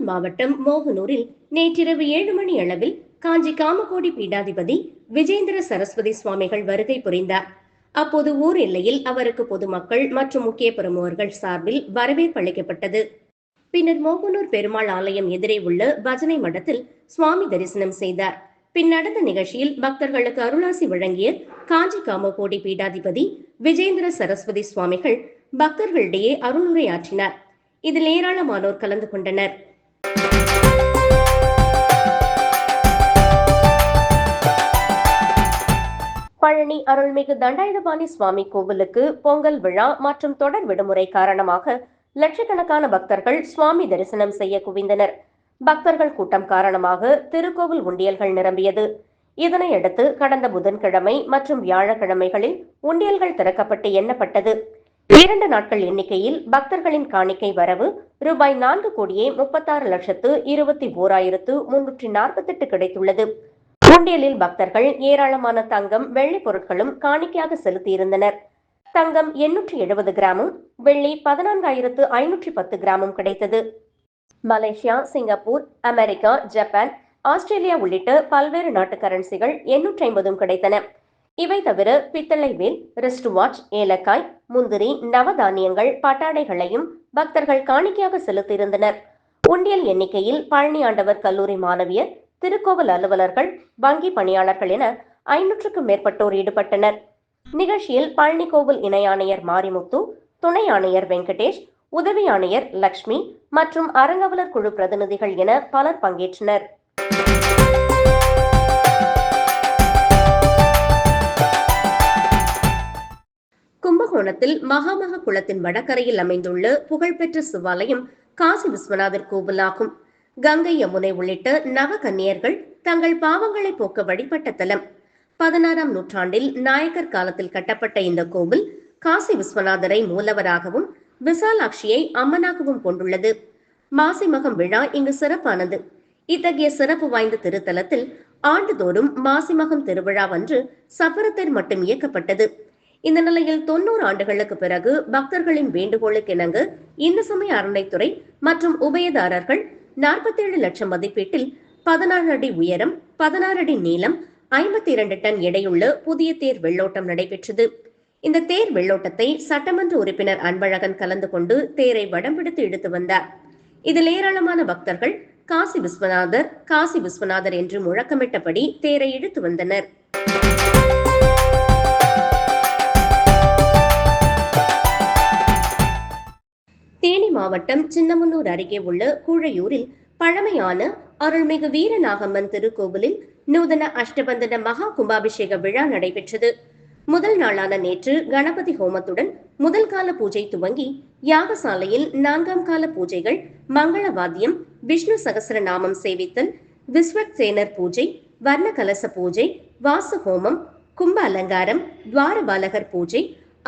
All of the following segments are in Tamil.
மாவட்டம் மோகனூரில் நேற்றிரவு 7 மணி அளவில் காஞ்சி காமகோடி பீடாதிபதி விஜேந்திர சரஸ்வதி சுவாமிகள் வருகை புரிந்தார். அப்போது ஊர் எல்லையில் அவருக்கு பொதுமக்கள் மற்றும் முக்கிய பிரமுகர்கள் சார்பில் வரவேற்பு அளிக்கப்பட்டது. பின்னர் மோகனூர் பெருமாள் ஆலயம் எதிரே உள்ள பஜனை மடத்தில் சுவாமி தரிசனம் செய்தார். பின் நடந்த நிகழ்ச்சியில் பக்தர்களுக்கு அருளாசி வழங்கிய காஞ்சி காமகோடி பீடாதிபதி விஜேந்திர சரஸ்வதி சுவாமிகள் பக்தர்களிடையே அருளுரையாற்றினார். இதில் ஏராளமானோர் கலந்து கொண்டனர். பழனி அருள்மிகு தண்டாயுதபாணி சுவாமி கோவிலுக்கு பொங்கல் விழா மற்றும் தொடர் விடுமுறை காரணமாக லட்சக்கணக்கான பக்தர்கள் சுவாமி தரிசனம் செய்ய குவிந்தனர். பக்தர்கள் கூட்டம் காரணமாக திருக்கோவில் உண்டியல்கள் நிரம்பியது. இதனையடுத்து கடந்த புதன்கிழமை மற்றும் வியாழக்கிழமைகளில் உண்டியல்கள் திறக்கப்பட்டு எண்ணப்பட்டது. 2 நாட்கள் எண்ணிக்கையில் பக்தர்களின் காணிக்கை வரவு ரூபாய் 4,36,21,348 கிடைத்துள்ளது. உண்டியலில் பக்தர்கள் ஏராளமான தங்கம், வெள்ளி பொருட்களும் காணிக்கையாக செலுத்தியிருந்தனர். தங்கம் 870 கிராமும், வெள்ளி 14,510 கிராமும் கிடைத்தது. Malaysia, Singapore, America, Japan, Australia உள்ளிட்ட பல்வேறு நாட்டு கரன்சிகள் 850 கிடைத்தன. இவை தவிர பித்தளை வேல், ரிஸ்ட் வாட்ச், ஏலக்காய், முந்திரி, நவதானியங்கள், பட்டாடைகளையும் பக்தர்கள் காணிக்கையாக செலுத்தியிருந்தனர். உண்டியல் எண்ணிக்கையில் பழனி ஆண்டவர் கல்லூரி மாணவியர், திருக்கோவில் அலுவலர்கள், வங்கி பணியாளர்கள் என 500க்கும் மேற்பட்டோர் ஈடுபட்டனர். நிகழ்ச்சியில் பழனி கோவில் இணை ஆணையர் மாரிமுத்து, துணை ஆணையர் வெங்கடேஷ், உதவி ஆணையர் லட்சுமி மற்றும் அறங்காவலர் குழு பிரதிநிதிகள் என பலர் பங்கேற்றனர். கும்பகோணத்தில் மகாமக குளத்தின் வடகரையில் அமைந்துள்ள புகழ்பெற்ற சிவாலயம் காசி விஸ்வநாதர் கோவிலாகும். கங்கை, யமுனை உள்ளிட்ட நவகன்னியர்கள் தங்கள் பாவங்களை போக்க வழிபட்ட தலம். 16ஆம் நூற்றாண்டில் நாயக்கர் காலத்தில் கட்டப்பட்ட இந்த கோவில் காசி விஸ்வநாதரை மூலவராகவும் விசாலாட்சியை அம்மனாகவும் கொண்டுள்ளது. மாசி மகம் விழா இங்கு சிறப்பானது. இத்தகைய சிறப்பு வாய்ந்த திருத்தலத்தில் ஆண்டுதோறும் மாசி மகம் திருவிழாவன்று சப்பரத்தேர் மட்டும் இயக்கப்பட்டது. இந்த நிலையில் 90 ஆண்டுகளுக்கு பிறகு பக்தர்களின் வேண்டுகோளுக்கு இணங்க இந்து சமய அறநிலைத்துறை மற்றும் உபயதாரர்கள் 47 லட்சம் மதிப்பீட்டில் 14 அடி உயரம், 16 அடி நீளம், 52 டன் எடையுள்ள புதிய தேர் வெள்ளோட்டம் நடைபெற்றது. இந்த தேர் வெள்ளோட்டத்தை சட்டமன்ற உறுப்பினர் அன்பழகன் கலந்து கொண்டு தேரை வடம் பிடித்து இழுத்து வந்தார். இதில் ஏராளமான பக்தர்கள் காசி விஸ்வநாதர், காசி விஸ்வநாதர் என்று முழக்கமிட்டபடி தேரை இழுத்து வந்தனர். தேனி மாவட்டம் சின்னமனூர் அருகே உள்ள கூழையூரில் பழமையான அருள்மிகு வீரநாகம்மன் திருக்கோவிலில் நூதன அஷ்டபந்தன மகா கும்பாபிஷேக விழா நடைபெற்றது. முதல் நாளான நேற்று கணபதி ஹோமத்துடன் முதல் கால பூஜை துவங்கி யாகசாலையில் 4ஆம் கால பூஜைகள், மங்களவாத்தியம், விஷ்ணு சகஸ்ரநாமம் சேவித்தல், விஸ்வக்சேனர் பூஜை, வர்ண கலச பூஜை, வாசு ஹோமம், கும்ப அலங்காரம், துவாரபாலகர் பூஜை,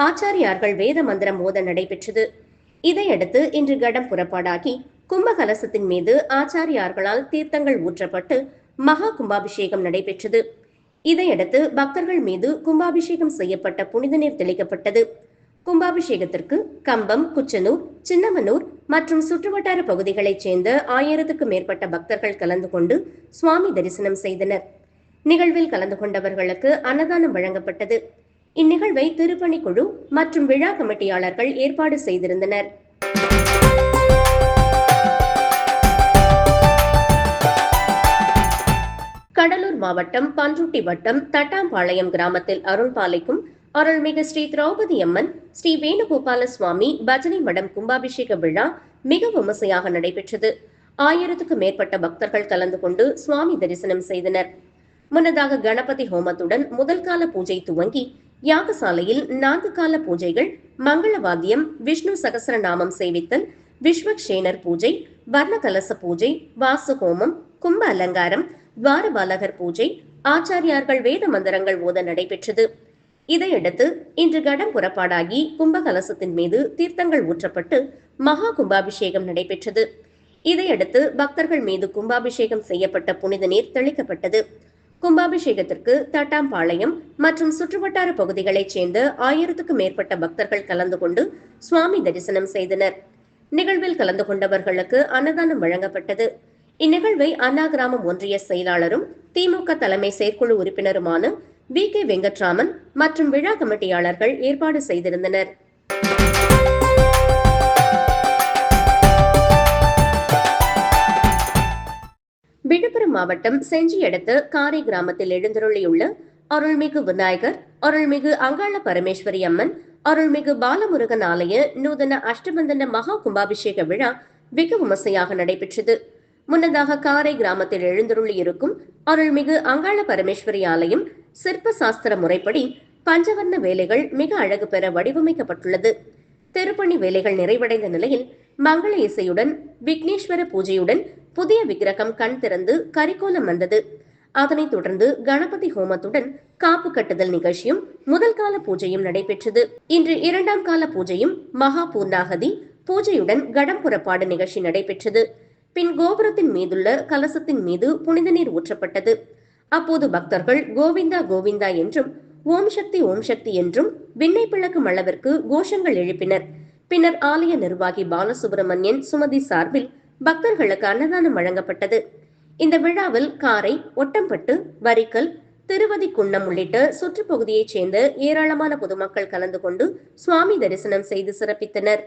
ஆச்சாரியார்கள் வேத மந்திரம் ஓத நடைபெற்றது. இதையடுத்து இன்று கடம் புறப்பாடாகி கும்ப கலசத்தின் மீது ஆச்சாரியார்களால் தீர்த்தங்கள் ஊற்றப்பட்டு மகா கும்பாபிஷேகம் நடைபெற்றது. இதையடுத்து பக்தர்கள் மீது கும்பாபிஷேகம் செய்யப்பட்ட புனித நீர் தெளிக்கப்பட்டது. கும்பாபிஷேகத்திற்கு கம்பம், குச்சனூர், சின்னமனூர் மற்றும் சுற்றுவட்டார பகுதிகளைச் சேர்ந்த 1000க்கும் மேற்பட்ட பக்தர்கள் கலந்து கொண்டு சுவாமி தரிசனம் செய்தனர். நிகழ்வில் கலந்து கொண்டவர்களுக்கு அன்னதானம் வழங்கப்பட்டது. இந்நிகழ்வை திருப்பணிக்குழு மற்றும் விழா கமிட்டியாளர்கள் ஏற்பாடு செய்திருந்தனர். கடலூர் மாவட்டம் பன்ருட்டி வட்டம் தட்டாம்பாளையம் கிராமத்தில் அருள்பாலிக்கும் அருள்மிகு ஸ்ரீ திரௌபதி அம்மன், ஸ்ரீ வேணுகோபால சுவாமி பஜனை மடம் கும்பாபிஷேக விழா மிக விமர்சையாக நடைபெற்றது. 1000க்கும் மேற்பட்ட பக்தர்கள் கலந்து கொண்டு சுவாமி தரிசனம் செய்தனர். முன்னதாக கணபதி ஹோமத்துடன் முதல் கால பூஜை துவங்கி யாகசாலையில் 4 கால பூஜைகள், மங்களவாத்தியம், விஷ்ணு சகஸ்ரநாமம் சேவித்தல், விஸ்வக்சேனர் பூஜை, வர்ண கலச பூஜை, வாசு ஹோமம், கும்ப அலங்காரம், துவாரபாலகர் பூஜை, ஆச்சாரியார்கள் வேத மந்திரங்கள் ஓத நடைபெற்றது. இதையடுத்து இன்று கடம் புறப்பாடாகி கும்ப கலசத்தின் மீது தீர்த்தங்கள் ஊற்றப்பட்டு மகா கும்பாபிஷேகம் நடைபெற்றது. இதையடுத்து பக்தர்கள் மீது கும்பாபிஷேகம் செய்யப்பட்ட புனித நீர் தெளிக்கப்பட்டது. கும்பாபிஷேகத்திற்கு தட்டாம்பாளையம் மற்றும் சுற்றுவட்டார பகுதிகளைச் சேர்ந்த 1000க்கும் மேற்பட்ட பக்தர்கள் கலந்து கொண்டு சுவாமி தரிசனம் செய்தனர். நிகழ்வில் கலந்து கொண்டவர்களுக்கு அன்னதானம் வழங்கப்பட்டது. இந்நிகழ்வை அண்ணா கிராமம் ஒன்றிய செயலாளரும் திமுக தலைமை செயற்குழு உறுப்பினருமான வி.கே. வெங்கட்ராமன் மற்றும் விழா கமிட்டியாளர்கள் ஏற்பாடு செய்திருந்தனர். விழுப்புரம் மாவட்டம் செஞ்சி அடுத்த காரை கிராமத்தில் எழுந்தருளியுள்ள அருள்மிகு விநாயகர், அருள்மிகு அங்காள பரமேஸ்வரி அம்மன், அருள்மிகு பாலமுருகன் ஆலய நூதன அஷ்டபந்தன மகா கும்பாபிஷேக விழா வெகு விமர்சையாக நடைபெற்றது. முன்னதாக காரை கிராமத்தில் எழுந்தருளி இருக்கும் அருள்மிகு அங்காள பரமேஸ்வரி ஆலயம் சிற்ப சாஸ்திர முறைப்படி பஞ்சவர்ண வேலைகள் மிக அழகு பெற வடிவமைக்கப்பட்டுள்ளது. திருப்பணி வேலைகள் நிறைவடைந்த நிலையில் மங்கள இசையுடன் விக்னேஸ்வர பூஜையுடன் புதிய விக்கிரகம் கண் திறந்து கரிகோலம் வந்தது. அதனைத் தொடர்ந்து கணபதி ஹோமத்துடன் காப்பு கட்டுதல் நிகழ்ச்சியும் முதல் கால பூஜையும் நடைபெற்றது. இன்று இரண்டாம் கால பூஜையும் மகா பூர்ணாகதி பூஜையுடன் கடம் புறப்பாடு நிகழ்ச்சி நடைபெற்றது. பின் கோபுரத்தின் மீதுள்ள கலசத்தின் மீது புனித நீர் ஊற்றப்பட்டது. அப்போது பக்தர்கள் கோவிந்தா கோவிந்தா என்றும் ஓம் சக்தி என்றும் விண்ணை பிளக்கும் அளவிற்கு கோஷங்கள் எழுப்பினர். பின்னர் ஆலய நிர்வாகி பாலசுப்பிரமணியன் சுமதி சார்பில் பக்தர்களுக்கு அன்னதானம் வழங்கப்பட்டது. இந்த விழாவில் காரை, ஒட்டம்பட்டு, வரிக்கல், திருவதிக்குன்னம் உள்ளிட்ட சுற்றுப்பகுதியைச் சேர்ந்த ஏராளமான பொதுமக்கள் கலந்து கொண்டு சுவாமி தரிசனம் செய்து சிறப்பித்தனர்.